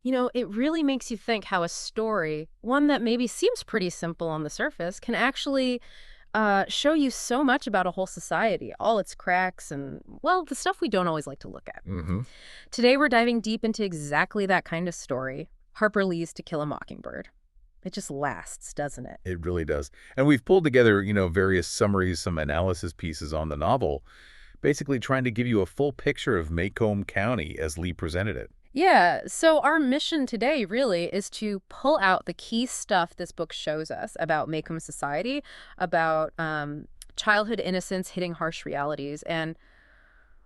It really makes you think how a story, one that maybe seems pretty simple on the surface, can actually show you so much about a whole society, all its cracks and, well, the stuff we don't always like to look at. Hmm. Today, we're diving deep into exactly that kind of story, Harper Lee's To Kill a Mockingbird. It just lasts, doesn't it? It really does. And we've pulled together, various summaries, some analysis pieces on the novel, basically trying to give you a full picture of Macomb County as Lee presented it. Yeah, so our mission today really is to pull out the key stuff this book shows us about Macomb society, about childhood innocence hitting harsh realities, and,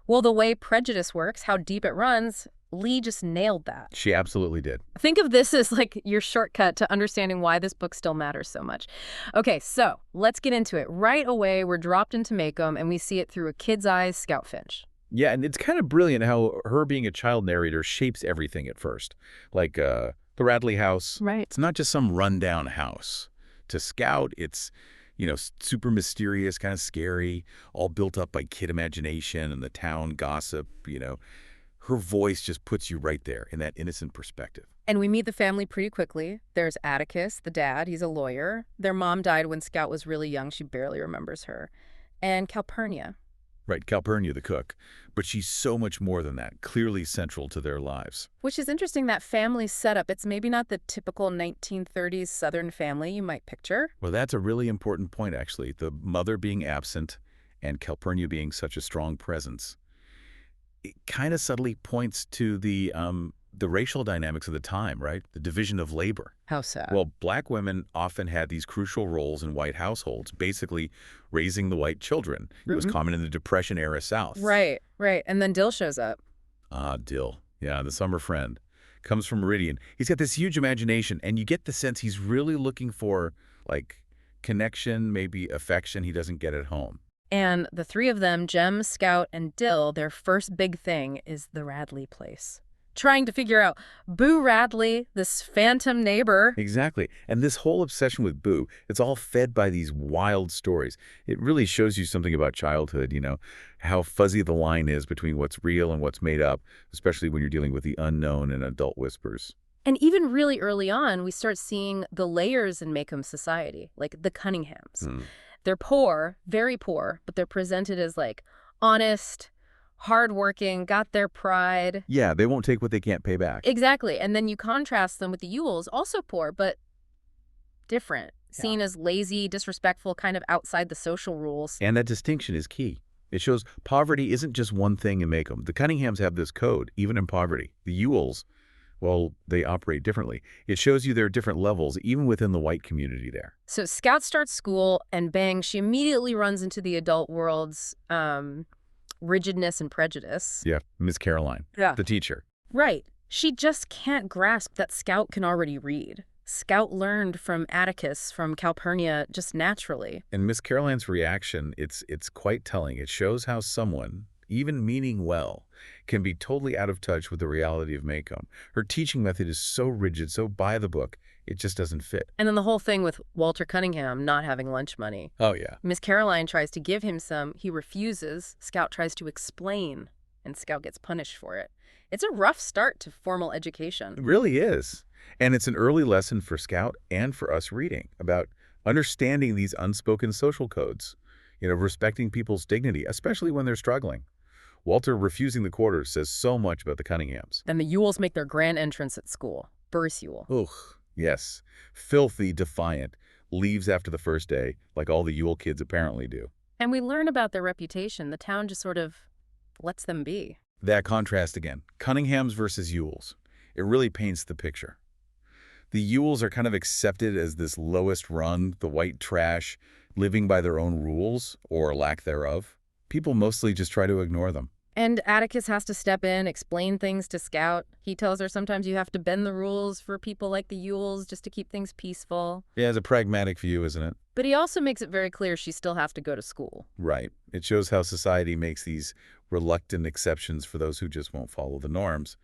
well, the way prejudice works, how deep it runs. Lee just nailed that. She absolutely did. Think of this as like your shortcut to understanding why this book still matters so much. Okay, so let's get into it. Right away, we're dropped into Macomb and we see it through a kid's eyes, Scout Finch. Yeah, and it's kind of brilliant how her being a child narrator shapes everything at first. Like the Radley house. Right. It's not just some rundown house. To Scout, it's, super mysterious, kind of scary, all built up by kid imagination and the town gossip. Her voice just puts you right there in that innocent perspective. And we meet the family pretty quickly. There's Atticus, the dad. He's a lawyer. Their mom died when Scout was really young. She barely remembers her. And Calpurnia. Right, Calpurnia, the cook. But she's so much more than that, clearly central to their lives. Which is interesting, that family setup. It's maybe not the typical 1930s Southern family you might picture. Well, that's a really important point, actually. The mother being absent and Calpurnia being such a strong presence. It kind of subtly points to the racial dynamics of the time, right? The division of labor. How sad. Well, black women often had these crucial roles in white households, basically raising the white children. It was common in the Depression-era South. Right, right. And then Dill shows up. Ah, Dill. Yeah, the summer friend. Comes from Meridian. He's got this huge imagination, and you get the sense he's really looking for, like, connection, maybe affection he doesn't get at home. And the three of them, Jem, Scout, and Dill, their first big thing is the Radley place. Trying to figure out Boo Radley, this phantom neighbor. Exactly. And this whole obsession with Boo, it's all fed by these wild stories. It really shows you something about childhood, how fuzzy the line is between what's real and what's made up, especially when you're dealing with the unknown and adult whispers. And even really early on, we start seeing the layers in Macomb society, like the Cunninghams. They're poor, very poor, but they're presented as like honest, hardworking, got their pride. Yeah, they won't take what they can't pay back. Exactly. And then you contrast them with the Ewells, also poor, but different, seen Yeah. as lazy, disrespectful, kind of outside the social rules. And that distinction is key. It shows poverty isn't just one thing in Macomb. The Cunninghams have this code, even in poverty. The Ewells, well, they operate differently. It shows you there are different levels, even within the white community there. So Scout starts school, and bang, she immediately runs into the adult world's rigidness and prejudice. Yeah, Miss Caroline, Yeah. the teacher. Right. She just can't grasp that Scout can already read. Scout learned from Atticus, from Calpurnia, just naturally. And Miss Caroline's reaction, it's quite telling. It shows how someone, even meaning well, can be totally out of touch with the reality of Macomb. Her teaching method is so rigid, so by the book, it just doesn't fit. And then the whole thing with Walter Cunningham not having lunch money. Oh, yeah. Miss Caroline tries to give him some. He refuses. Scout tries to explain, and Scout gets punished for it. It's a rough start to formal education. It really is. And it's an early lesson for Scout and for us reading about understanding these unspoken social codes, respecting people's dignity, especially when they're struggling. Walter refusing the quarters says so much about the Cunninghams. Then the Ewells make their grand entrance at school. Burris Ewell. Ugh, yes. Filthy, defiant, leaves after the first day, like all the Ewell kids apparently do. And we learn about their reputation. The town just sort of lets them be. That contrast again, Cunninghams versus Ewells. It really paints the picture. The Ewells are kind of accepted as this lowest rung, the white trash, living by their own rules, or lack thereof. People mostly just try to ignore them. And Atticus has to step in, explain things to Scout. He tells her sometimes you have to bend the rules for people like the Ewells just to keep things peaceful. Yeah, it's a pragmatic view, isn't it? But he also makes it very clear she still has to go to school. Right. It shows how society makes these reluctant exceptions for those who just won't follow the norms.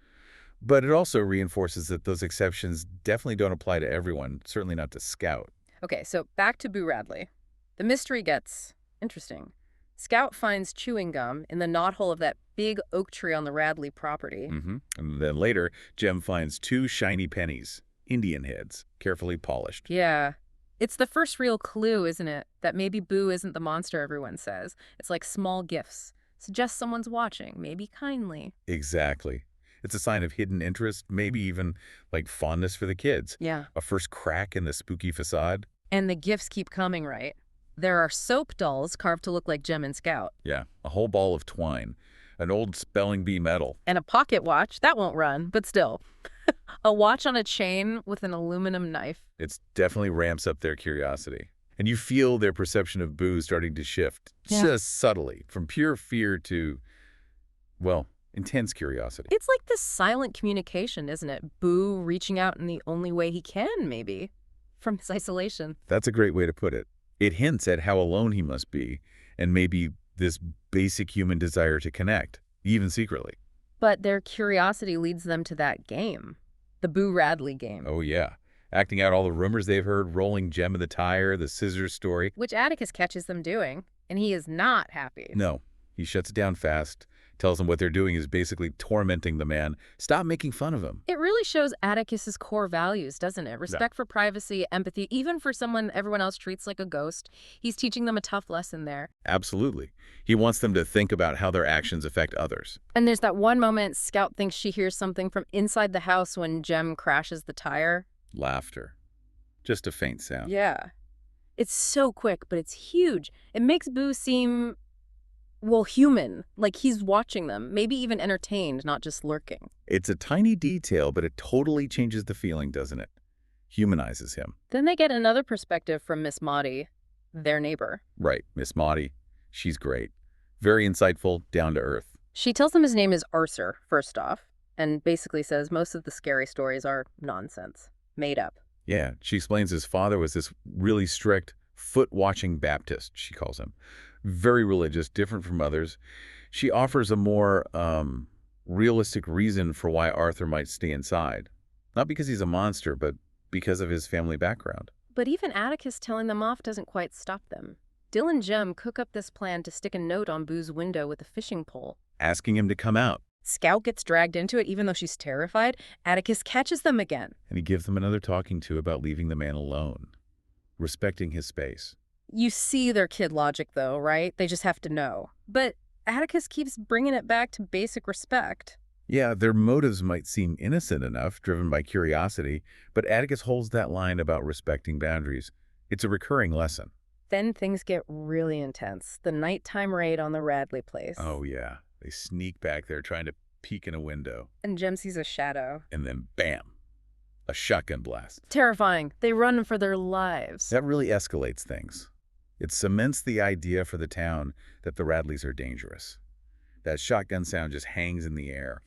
But it also reinforces that those exceptions definitely don't apply to everyone, certainly not to Scout. Okay, so back to Boo Radley. The mystery gets interesting. Scout finds chewing gum in the knothole of that big oak tree on the Radley property. And then later, Jem finds 2 shiny pennies, Indian heads, carefully polished. Yeah. It's the first real clue, isn't it? That maybe Boo isn't the monster everyone says. It's like small gifts. Suggest someone's watching, maybe kindly. Exactly. It's a sign of hidden interest, maybe even like fondness for the kids. Yeah. A first crack in the spooky facade. And the gifts keep coming, right? There are soap dolls carved to look like Jem and Scout. Yeah, a whole ball of twine, an old spelling bee medal. And a pocket watch. That won't run, but still. A watch on a chain with an aluminum knife. It definitely ramps up their curiosity. And you feel their perception of Boo starting to shift, just subtly, from pure fear to, well, intense curiosity. It's like this silent communication, isn't it? Boo reaching out in the only way he can, maybe, from his isolation. That's a great way to put it. It hints at how alone he must be, and maybe this basic human desire to connect, even secretly. But their curiosity leads them to that game, the Boo Radley game. Oh, yeah. Acting out all the rumors they've heard, rolling Jem in the tire, the scissors story. Which Atticus catches them doing, and he is not happy. No, he shuts it down fast, tells them what they're doing is basically tormenting the man. Stop making fun of him. It really shows Atticus's core values, doesn't it? Respect for privacy, empathy, even for someone everyone else treats like a ghost. He's teaching them a tough lesson there. Absolutely. He wants them to think about how their actions affect others. And there's that one moment Scout thinks she hears something from inside the house when Jem crashes the tire. Laughter. Just a faint sound. Yeah. It's so quick, but it's huge. It makes Boo seem, well, human, like he's watching them, maybe even entertained, not just lurking. It's a tiny detail, but it totally changes the feeling, doesn't it? Humanizes him. Then they get another perspective from Miss Maudie, their neighbor. Right, Miss Maudie. She's great. Very insightful, down to earth. She tells them his name is Arthur, first off, and basically says most of the scary stories are nonsense, made up. Yeah, she explains his father was this really strict, foot-watching Baptist, she calls him. Very religious, different from others. She offers a more realistic reason for why Arthur might stay inside. Not because he's a monster, but because of his family background. But even Atticus telling them off doesn't quite stop them. Dill and Jem cook up this plan to stick a note on Boo's window with a fishing pole. Asking him to come out. Scout gets dragged into it even though she's terrified. Atticus catches them again. And he gives them another talking to about leaving the man alone. Respecting his space. You see their kid logic, though, right? They just have to know. But Atticus keeps bringing it back to basic respect. Yeah, their motives might seem innocent enough, driven by curiosity, but Atticus holds that line about respecting boundaries. It's a recurring lesson. Then things get really intense. The nighttime raid on the Radley place. Oh, yeah. They sneak back there trying to peek in a window. And Jem sees a shadow. And then, bam, a shotgun blast. Terrifying. They run for their lives. That really escalates things. It cements the idea for the town that the Radleys are dangerous. That shotgun sound just hangs in the air.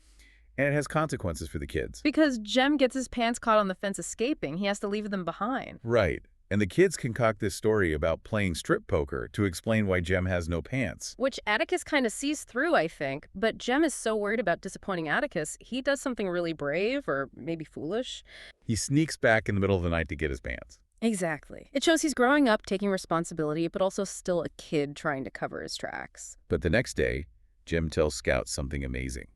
And it has consequences for the kids. Because Jem gets his pants caught on the fence escaping. He has to leave them behind. Right. And the kids concoct this story about playing strip poker to explain why Jem has no pants. Which Atticus kind of sees through, I think. But Jem is so worried about disappointing Atticus, he does something really brave or maybe foolish. He sneaks back in the middle of the night to get his pants. Exactly. It shows he's growing up, taking responsibility, but also still a kid trying to cover his tracks. But the next day, Jem tells Scout something amazing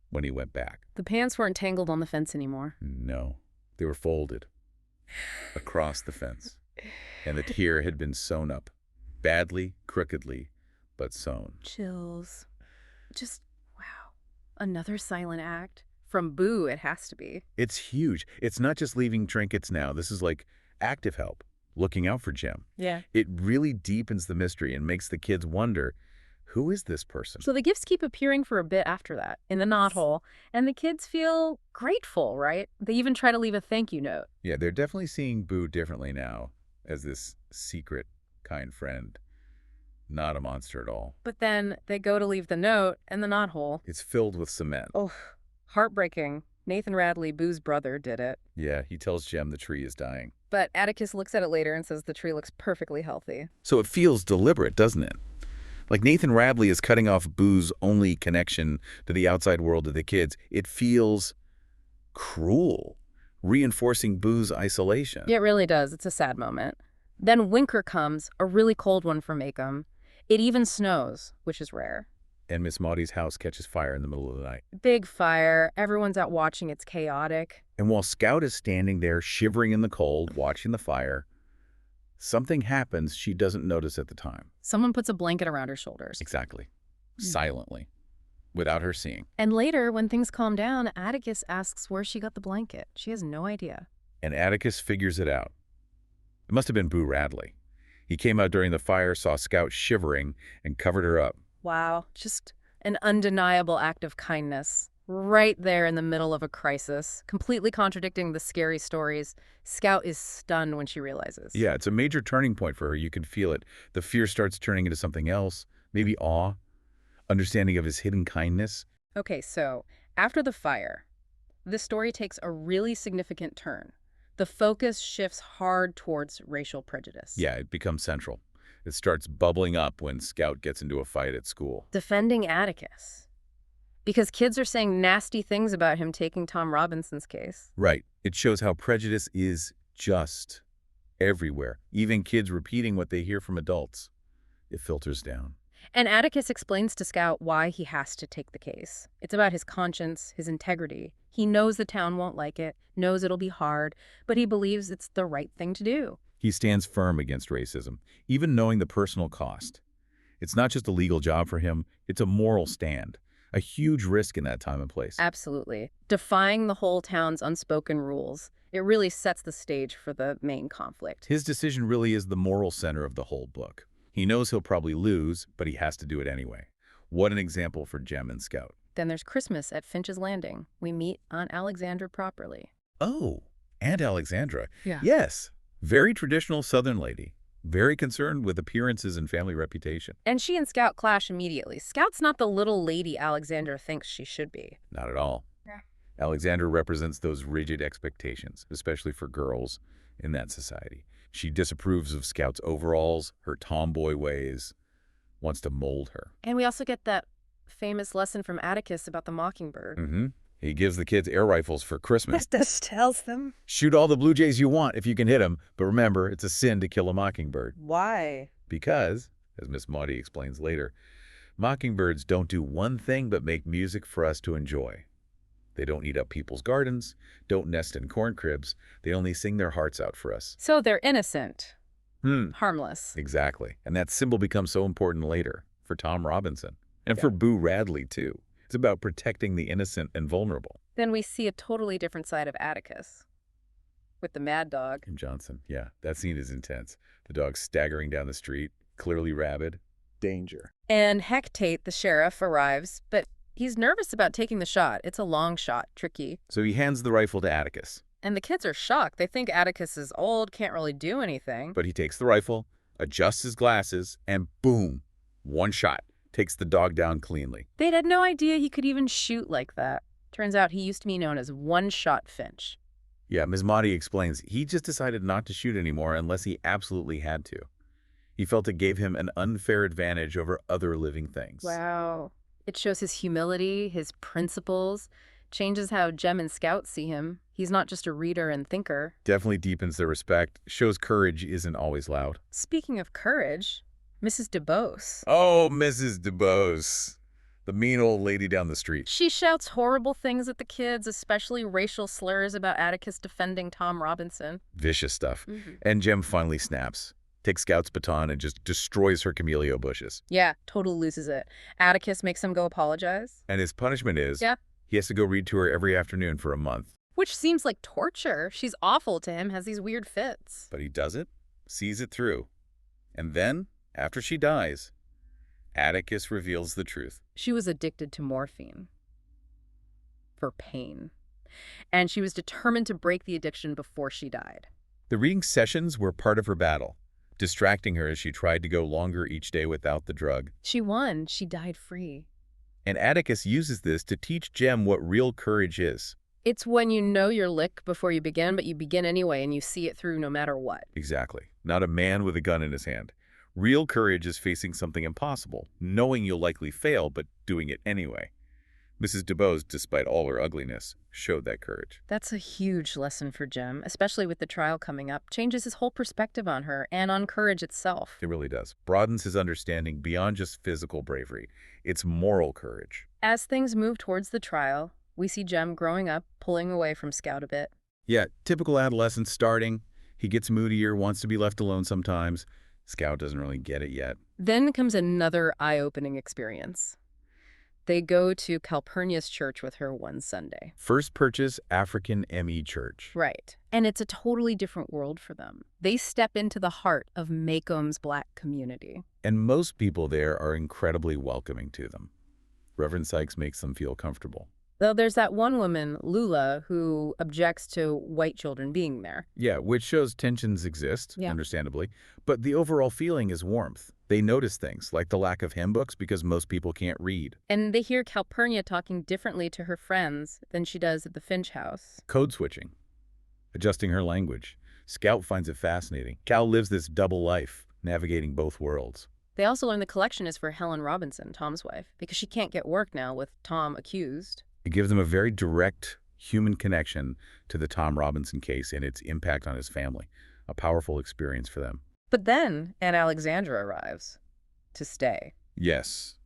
when he went back. The pants weren't tangled on the fence anymore. No, they were folded across the fence. And the tier had been sewn up. Badly, crookedly, but sewn. Chills. Just, wow. Another silent act. From Boo, it has to be. It's huge. It's not just leaving trinkets now. This is like active help, looking out for Jem. Yeah. It really deepens the mystery and makes the kids wonder, who is this person? So the gifts keep appearing for a bit after that, in the knothole, and the kids feel grateful, right? They even try to leave a thank you note. Yeah, they're definitely seeing Boo differently now as this secret, kind friend. Not a monster at all. But then they go to leave the note, and the knothole. It's filled with cement. Oh, heartbreaking. Nathan Radley, Boo's brother, did it. Yeah, he tells Jem the tree is dying. But Atticus looks at it later and says the tree looks perfectly healthy. So it feels deliberate, doesn't it? Like Nathan Radley is cutting off Boo's only connection to the outside world of the kids. It feels cruel, reinforcing Boo's isolation. Yeah, it really does. It's a sad moment. Then winter comes, a really cold one for Maycomb. It even snows, which is rare. And Miss Maudie's house catches fire in the middle of the night. Big fire. Everyone's out watching. It's chaotic. And while Scout is standing there shivering in the cold, watching the fire, something happens she doesn't notice at the time. Someone puts a blanket around her shoulders. Exactly. Hmm. Silently. Without her seeing. And later, when things calm down, Atticus asks where she got the blanket. She has no idea. And Atticus figures it out. It must have been Boo Radley. He came out during the fire, saw Scout shivering, and covered her up. Wow, just an undeniable act of kindness. Right there in the middle of a crisis, completely contradicting the scary stories. Scout is stunned when she realizes. Yeah, it's a major turning point for her. You can feel it. The fear starts turning into something else, maybe awe, understanding of his hidden kindness. Okay, so after the fire, the story takes a really significant turn. The focus shifts hard towards racial prejudice. Yeah, it becomes central. It starts bubbling up when Scout gets into a fight at school. Defending Atticus. Because kids are saying nasty things about him taking Tom Robinson's case. Right. It shows how prejudice is just everywhere. Even kids repeating what they hear from adults. It filters down. And Atticus explains to Scout why he has to take the case. It's about his conscience, his integrity. He knows the town won't like it, knows it'll be hard, but he believes it's the right thing to do. He stands firm against racism, even knowing the personal cost. It's not just a legal job for him, it's a moral stand. A huge risk in that time and place. Absolutely. Defying the whole town's unspoken rules. It really sets the stage for the main conflict. His decision really is the moral center of the whole book. He knows he'll probably lose, but he has to do it anyway. What an example for Jem and Scout. Then there's Christmas at Finch's Landing. We meet Aunt Alexandra properly. Oh, Aunt Alexandra. Yeah. Yes, very traditional Southern lady. Very concerned with appearances and family reputation. And she and Scout clash immediately. Scout's not the little lady Alexandra thinks she should be. Not at all. Yeah. Alexandra represents those rigid expectations, especially for girls in that society. She disapproves of Scout's overalls, her tomboy ways, wants to mold her. And we also get that famous lesson from Atticus about the Mockingbird. Mm-hmm. He gives the kids air rifles for Christmas. This tells them. Shoot all the blue jays you want if you can hit them, but remember, it's a sin to kill a mockingbird. Why? Because, as Miss Maudie explains later, mockingbirds don't do one thing but make music for us to enjoy. They don't eat up people's gardens, don't nest in corn cribs, they only sing their hearts out for us. So they're innocent. Hmm. Harmless. Exactly. And that symbol becomes so important later for Tom Robinson. And for Boo Radley, too. It's about protecting the innocent and vulnerable. Then we see a totally different side of Atticus. With the mad dog. Kim Johnson. Yeah, that scene is intense. The dog staggering down the street, clearly rabid. Danger. And Hecate, the sheriff, arrives, but he's nervous about taking the shot. It's a long shot, tricky. So he hands the rifle to Atticus. And the kids are shocked. They think Atticus is old, can't really do anything. But he takes the rifle, adjusts his glasses, and boom, one shot. Takes the dog down cleanly. They'd had no idea he could even shoot like that. Turns out he used to be known as One-Shot Finch. Yeah, Ms. Maudie explains he just decided not to shoot anymore unless he absolutely had to. He felt it gave him an unfair advantage over other living things. Wow. It shows his humility, his principles, changes how Jem and Scout see him. He's not just a reader and thinker. Definitely deepens their respect, shows courage isn't always loud. Speaking of courage, Mrs. DeBose. Oh, Mrs. DeBose. The mean old lady down the street. She shouts horrible things at the kids, especially racial slurs about Atticus defending Tom Robinson. Vicious stuff. And Jem finally snaps. Takes Scout's baton and just destroys her camellia bushes. Yeah, totally loses it. Atticus makes him go apologize. And his punishment is he has to go read to her every afternoon for a month. Which seems like torture. She's awful to him, has these weird fits. But he does it, sees it through. And then, after she dies, Atticus reveals the truth. She was addicted to morphine. For pain. And she was determined to break the addiction before she died. The reading sessions were part of her battle, distracting her as she tried to go longer each day without the drug. She won. She died free. And Atticus uses this to teach Jem what real courage is. It's when you know your lick before you begin, but you begin anyway and you see it through no matter what. Exactly. Not a man with a gun in his hand. Real courage is facing something impossible, knowing you'll likely fail, but doing it anyway. Mrs. DeBose, despite all her ugliness, showed that courage. That's a huge lesson for Jim, especially with the trial coming up. Changes his whole perspective on her and on courage itself. It really does. Broadens his understanding beyond just physical bravery. It's moral courage. As things move towards the trial, we see Jem growing up, pulling away from Scout a bit. Yeah, typical adolescence starting. He gets moodier, wants to be left alone sometimes. Scout doesn't really get it yet. Then comes another eye-opening experience. They go to Calpurnia's church with her one Sunday. First purchase, African ME Church. Right. And it's a totally different world for them. They step into the heart of Macomb's Black community. And most people there are incredibly welcoming to them. Reverend Sykes makes them feel comfortable. Though there's that one woman, Lula, who objects to white children being there. Yeah, which shows tensions exist, Yeah. understandably. But the overall feeling is warmth. They notice things, like the lack of hymn books because most people can't read. And they hear Calpurnia talking differently to her friends than she does at the Finch house. Code switching. Adjusting her language. Scout finds it fascinating. Cal lives this double life, navigating both worlds. They also learn the collection is for Helen Robinson, Tom's wife, because she can't get work now with Tom accused. It gives them a very direct human connection to the Tom Robinson case and its impact on his family. A powerful experience for them. But then Aunt Alexandra arrives to stay. Yes,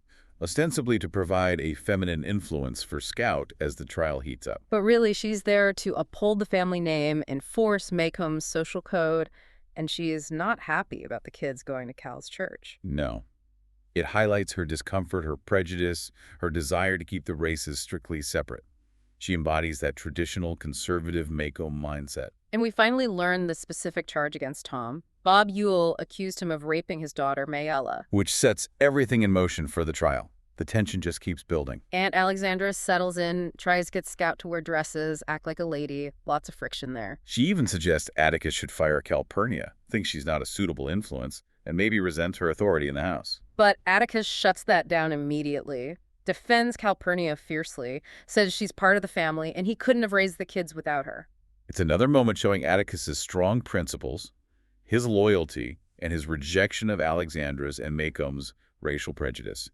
ostensibly to provide a feminine influence for Scout as the trial heats up. But really, she's there to uphold the family name, enforce Macomb's social code, and she is not happy about the kids going to Cal's church. No. It highlights her discomfort, her prejudice, her desire to keep the races strictly separate. She embodies that traditional conservative Macomb mindset. And we finally learn the specific charge against Tom. Bob Ewell accused him of raping his daughter, Mayella. Which sets everything in motion for the trial. The tension just keeps building. Aunt Alexandra settles in, tries to get Scout to wear dresses, act like a lady. Lots of friction there. She even suggests Atticus should fire Calpurnia, thinks she's not a suitable influence, and maybe resents her authority in the house. But Atticus shuts that down immediately, defends Calpurnia fiercely, says she's part of the family, and he couldn't have raised the kids without her. It's another moment showing Atticus's strong principles, his loyalty, and his rejection of Alexandra's and Macomb's racial prejudice.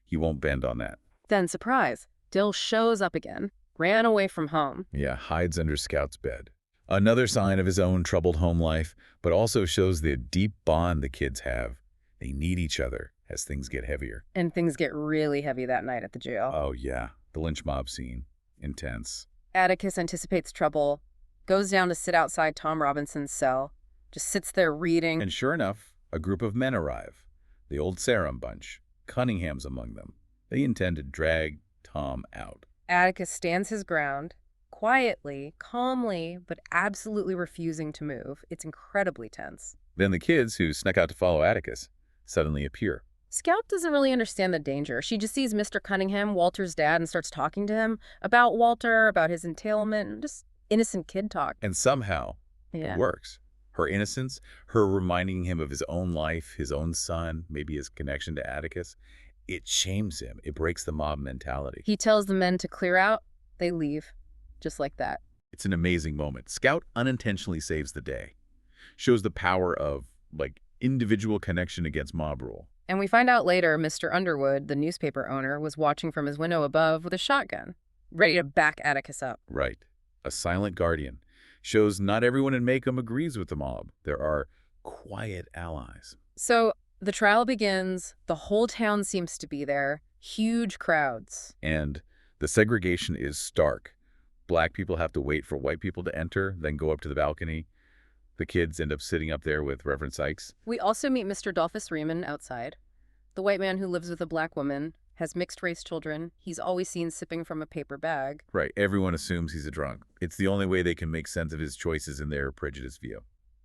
He won't bend on that. Then, surprise, Dill shows up again, ran away from home. Yeah, hides under Scout's bed. Another sign of his own troubled home life, but also shows the deep bond the kids have. They need each other as things get heavier. And things get really heavy that night at the jail. Oh, yeah. The lynch mob scene. Intense. Atticus anticipates trouble, goes down to sit outside Tom Robinson's cell, just sits there reading. And sure enough, a group of men arrive. The old Sarum bunch. Cunningham's among them. They intend to drag Tom out. Atticus stands his ground, quietly, calmly, but absolutely refusing to move. It's incredibly tense. Then the kids, who snuck out to follow Atticus, suddenly appear. Scout doesn't really understand the danger. She just sees Mr. Cunningham, Walter's dad, and starts talking to him about Walter, about his entailment, just innocent kid talk. And somehow, Yeah. it works. Her innocence, her reminding him of his own life, his own son, maybe his connection to Atticus, it shames him. It breaks the mob mentality. He tells the men to clear out. They leave, just like that. It's an amazing moment. Scout unintentionally saves the day. Shows the power of, individual connection against mob rule. And we find out later Mr. Underwood, the newspaper owner, was watching from his window above with a shotgun, ready to back Atticus up. Right. A silent guardian. Shows not everyone in Macomb agrees with the mob. There are quiet allies. So the trial begins. The whole town seems to be there. Huge crowds. And the segregation is stark. Black people have to wait for white people to enter, then go up to the balcony. The kids end up sitting up there with Reverend Sykes. We also meet Mr. Dolphus Riemann outside. The white man who lives with a black woman, has mixed-race children. He's always seen sipping from a paper bag. Right. Everyone assumes he's a drunk. It's the only way they can make sense of his choices in their prejudiced view.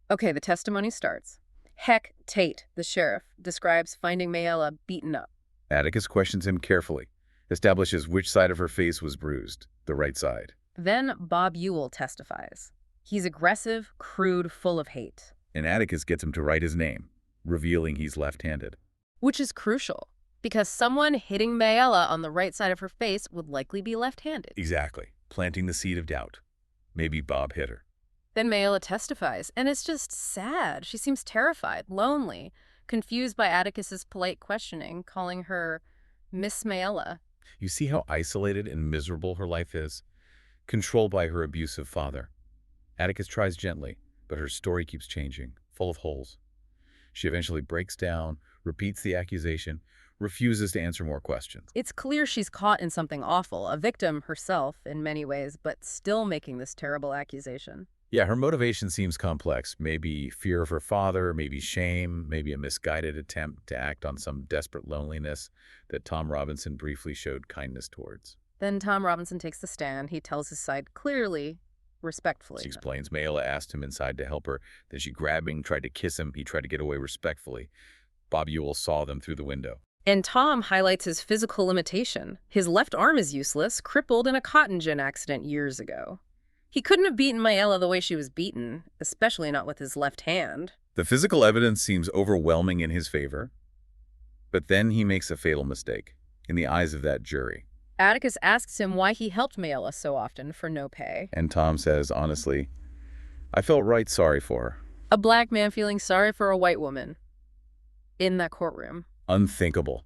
Okay, the testimony starts. Heck Tate, the sheriff, describes finding Mayella beaten up. Atticus questions him carefully, establishes which side of her face was bruised, the right side. Then Bob Ewell testifies. He's aggressive, crude, full of hate. And Atticus gets him to write his name, revealing he's left-handed. Which is crucial, because someone hitting Mayella on the right side of her face would likely be left-handed. Exactly. Planting the seed of doubt. Maybe Bob hit her. Then Mayella testifies, and it's just sad. She seems terrified, lonely, confused by Atticus's polite questioning, calling her Miss Mayella. You see how isolated and miserable her life is, controlled by her abusive father. Atticus tries gently, but her story keeps changing, full of holes. She eventually breaks down, repeats the accusation, refuses to answer more questions. It's clear she's caught in something awful, a victim herself in many ways, but still making this terrible accusation. Yeah, her motivation seems complex. Maybe fear of her father, maybe shame, maybe a misguided attempt to act on some desperate loneliness that Tom Robinson briefly showed kindness towards. Then Tom Robinson takes the stand. He tells his side clearly, respectfully. She explains Mayla asked him inside to help her. Then she grabbed him, tried to kiss him. He tried to get away respectfully. Bob Ewell saw them through the window. And Tom highlights his physical limitation. His left arm is useless, crippled in a cotton gin accident years ago. He couldn't have beaten Mayla the way she was beaten, especially not with his left hand. The physical evidence seems overwhelming in his favor, but then he makes a fatal mistake in the eyes of that jury. Atticus asks him why he helped Mayla so often for no pay. And Tom says, honestly, I felt right sorry for her. A black man feeling sorry for a white woman in that courtroom. Unthinkable.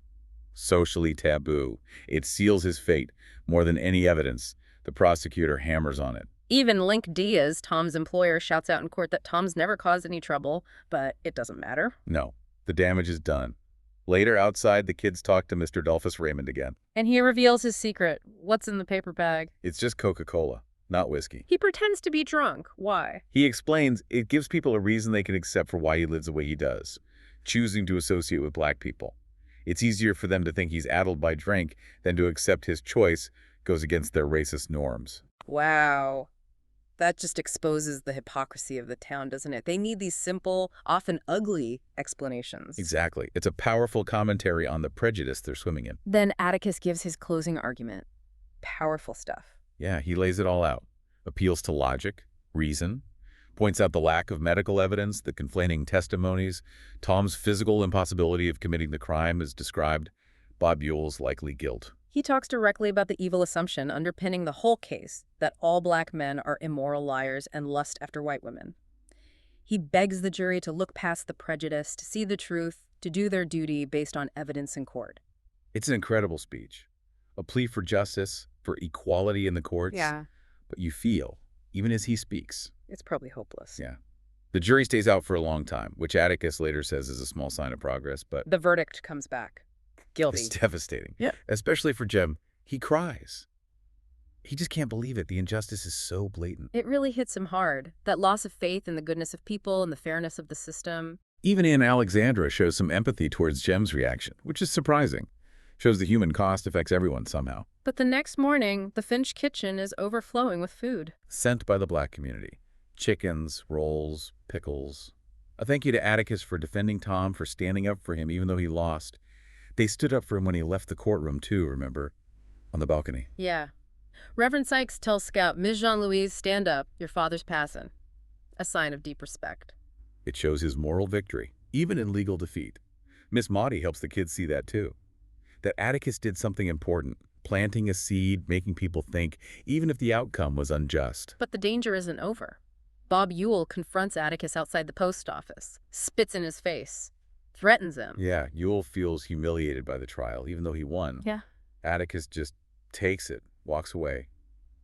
Socially taboo. It seals his fate more than any evidence. The prosecutor hammers on it. Even Link Diaz, Tom's employer, shouts out in court that Tom's never caused any trouble, but it doesn't matter. No, the damage is done. Later, outside, the kids talk to Mr. Dolphus Raymond again. And he reveals his secret. What's in the paper bag? It's just Coca-Cola, not whiskey. He pretends to be drunk. Why? He explains it gives people a reason they can accept for why he lives the way he does, choosing to associate with black people. It's easier for them to think he's addled by drink than to accept his choice goes against their racist norms. Wow. That just exposes the hypocrisy of the town, doesn't it? They need these simple, often ugly explanations. Exactly. It's a powerful commentary on the prejudice they're swimming in. Then Atticus gives his closing argument. Powerful stuff. Yeah, he lays it all out. Appeals to logic, reason, points out the lack of medical evidence, the conflating testimonies, Tom's physical impossibility of committing the crime as described, Bob Ewell's likely guilt. He talks directly about the evil assumption underpinning the whole case that all black men are immoral liars and lust after white women. He begs the jury to look past the prejudice, to see the truth, to do their duty based on evidence in court. It's an incredible speech, a plea for justice, for equality in the courts. Yeah. But you feel, even as he speaks. It's probably hopeless. Yeah. The jury stays out for a long time, which Atticus later says is a small sign of progress, but The verdict comes back. Guilty. it's devastating. Yeah. Especially for Jem. He cries. He just can't believe it. The injustice is so blatant. It really hits him hard. That loss of faith in the goodness of people and the fairness of the system. Even Anne Alexandra shows some empathy towards Jem's reaction, which is surprising. Shows the human cost affects everyone somehow. But the next morning, the Finch kitchen is overflowing with food. Sent by the black community. Chickens, rolls, pickles. A thank you to Atticus for defending Tom, for standing up for him even though he lost. They stood up for him when he left the courtroom too, remember? On the balcony. Yeah. Reverend Sykes tells Scout, Ms. Jean-Louise, stand up. Your father's passing. A sign of deep respect. It shows his moral victory, even in legal defeat. Miss Maudie helps the kids see that too. That Atticus did something important, planting a seed, making people think, even if the outcome was unjust. But the danger isn't over. Bob Ewell confronts Atticus outside the post office, spits in his face, threatens him. Yeah, Ewell feels humiliated by the trial, even though he won. Yeah. Atticus just takes it, walks away.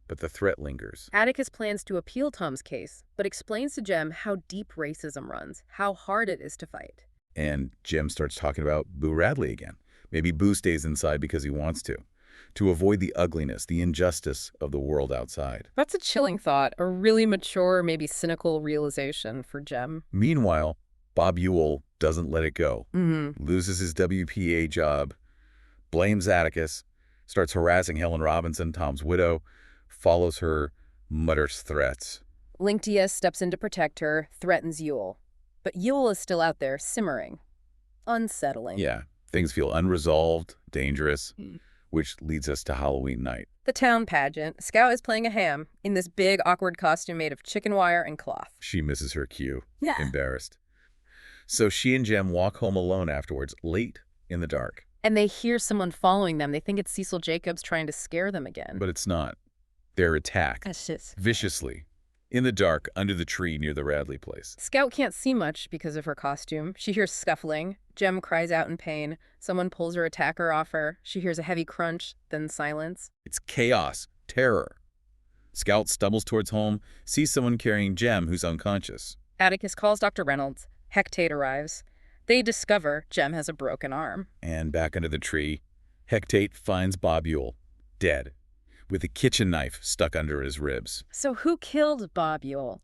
But the threat lingers. Atticus plans to appeal Tom's case, but explains to Jem how deep racism runs, how hard it is to fight. And Jem starts talking about Boo Radley again. Maybe Boo stays inside because he wants to avoid the ugliness, the injustice of the world outside. That's a chilling thought, a really mature, maybe cynical realization for Jem. Meanwhile, Bob Ewell doesn't let it go. Loses his WPA job, blames Atticus, starts harassing Helen Robinson, Tom's widow, follows her, mutters threats. Link Diaz steps in to protect her, threatens Ewell. But Ewell is still out there, simmering. Unsettling. Yeah, things feel unresolved, dangerous, which leads us to Halloween night. The town pageant. Scout is playing a ham in this big, awkward costume made of chicken wire and cloth. She misses her cue, Yeah. embarrassed. So she and Jem walk home alone afterwards, late in the dark. And they hear someone following them. They think it's Cecil Jacobs trying to scare them again. But it's not. They're attacked That's just... viciously. In the dark, under the tree near the Radley place. Scout can't see much because of her costume. She hears scuffling. Jem cries out in pain. Someone pulls her attacker off her. She hears a heavy crunch, then silence. It's chaos, terror. Scout stumbles towards home, sees someone carrying Jem who's unconscious. Atticus calls Dr. Reynolds. Hecate arrives. They discover Jem has a broken arm. And back under the tree, Hecate finds Bob Ewell, dead, with a kitchen knife stuck under his ribs. So who killed Bob Ewell?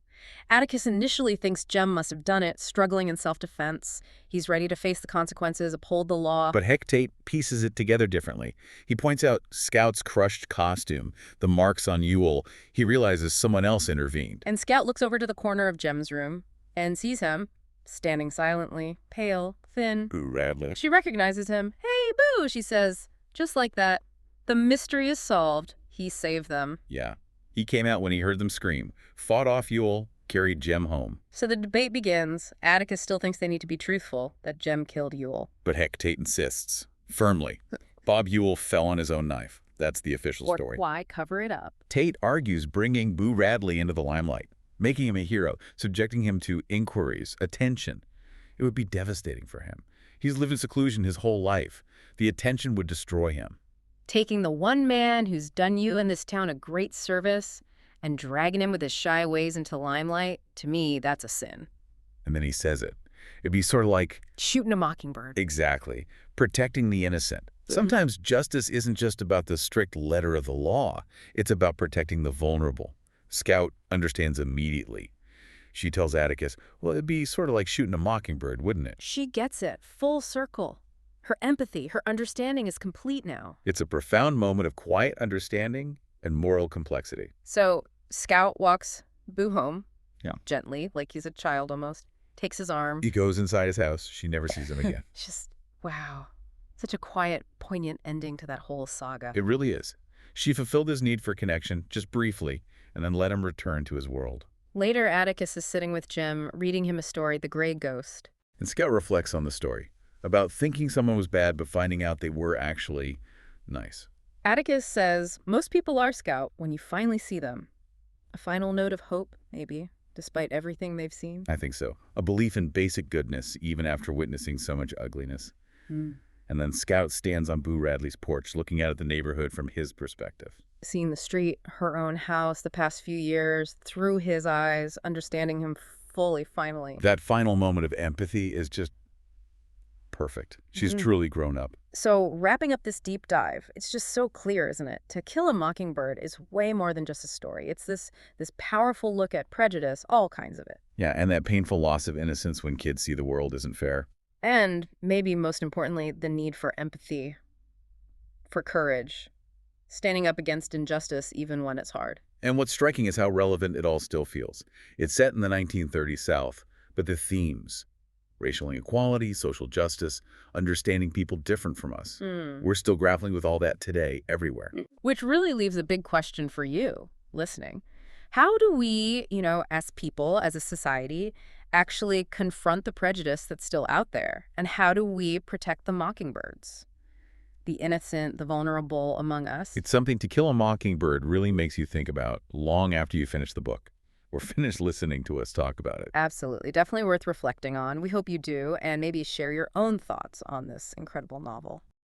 Atticus initially thinks Jem must have done it, struggling in self-defense. He's ready to face the consequences, uphold the law. But Hecate pieces it together differently. He points out Scout's crushed costume, the marks on Ewell. He realizes someone else intervened. And Scout looks over to the corner of Jem's room and sees him, standing silently, pale, thin. Boo Radley. She recognizes him. Hey, Boo, she says. Just like that. The mystery is solved. He saved them. Yeah. He came out when he heard them scream, fought off Ewell, carried Jem home. So the debate begins. Atticus still thinks they need to be truthful, that Jem killed Ewell. But Hecate insists, firmly. Bob Ewell fell on his own knife. That's the official story. Or why cover it up? Tate argues bringing Boo Radley into the limelight, making him a hero, subjecting him to inquiries, attention. It would be devastating for him. He's lived in seclusion his whole life. The attention would destroy him. Taking the one man who's done you and this town a great service and dragging him with his shy ways into limelight, to me, that's a sin. And then he says it. It'd be sort of like... shooting a mockingbird. Exactly. Protecting the innocent. Sometimes justice isn't just about the strict letter of the law. It's about protecting the vulnerable. Scout understands immediately. She tells Atticus, well, it'd be sort of like shooting a mockingbird, wouldn't it? She gets it. Full circle. Her empathy, her understanding is complete now. It's a profound moment of quiet understanding and moral complexity. So Scout walks Boo home, Yeah. gently, like he's a child almost, takes his arm. He goes inside his house. She never sees him again. Just, wow. Such a quiet, poignant ending to that whole saga. It really is. She fulfilled his need for connection, just briefly, and then let him return to his world. Later, Atticus is sitting with Jem, reading him a story, The Gray Ghost. And Scout reflects on the story, about thinking someone was bad but finding out they were actually nice. Atticus says, most people are Scout when you finally see them. A final note of hope, maybe, despite everything they've seen. I think so. A belief in basic goodness, even after witnessing so much ugliness. And then Scout stands on Boo Radley's porch, looking out at the neighborhood from his perspective. Seeing the street, her own house, the past few years, through his eyes, understanding him fully, finally. That final moment of empathy is just perfect. She's truly grown up. So wrapping up this deep dive, it's just so clear, isn't it? To Kill a Mockingbird is way more than just a story. It's this powerful look at prejudice, all kinds of it. Yeah, and that painful loss of innocence when kids see the world isn't fair. And maybe most importantly, the need for empathy, for courage, standing up against injustice even when it's hard. And what's striking is how relevant it all still feels. It's set in the 1930s South, but the themes, racial inequality, social justice, understanding people different from us, we're still grappling with all that today, everywhere. Which really leaves a big question for you, listening. How do we, as people, as a society, actually confront the prejudice that's still out there? And how do we protect the mockingbirds? The innocent, the vulnerable among us? It's something To Kill a Mockingbird really makes you think about long after you finish the book or finish listening to us talk about it. Absolutely. Definitely worth reflecting on. We hope you do, and maybe share your own thoughts on this incredible novel.